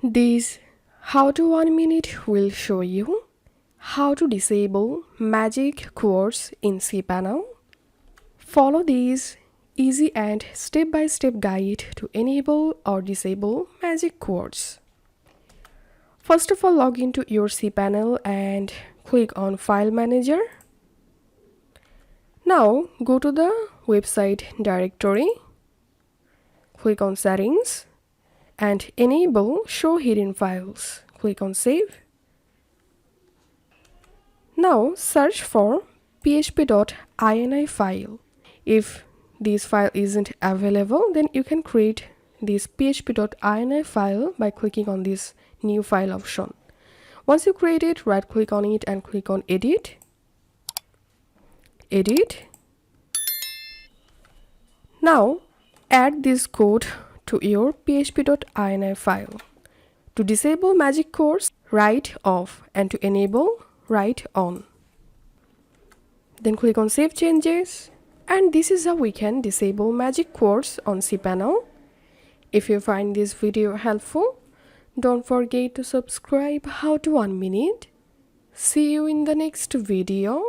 This How to 1 minute will show you how to disable magic quotes in cPanel. Follow this easy and step-by-step guide to enable or disable magic quotes. First of all, log into your cPanel and click on File Manager. Now go to the website directory, click on Settings and enable Show Hidden Files. Click on Save. Now search for PHP.ini file. If this file isn't available, then you can create this PHP.ini file by clicking on this new file option. Once you create it, right click on it and click on Edit. Now add this code to your PHP.ini file. To disable magic quotes, write off, and to enable, write on. Then click on Save Changes, and this is how we can disable magic quotes on cPanel. If you find this video helpful, don't forget to subscribe How to 1 Minute. See you in the next video.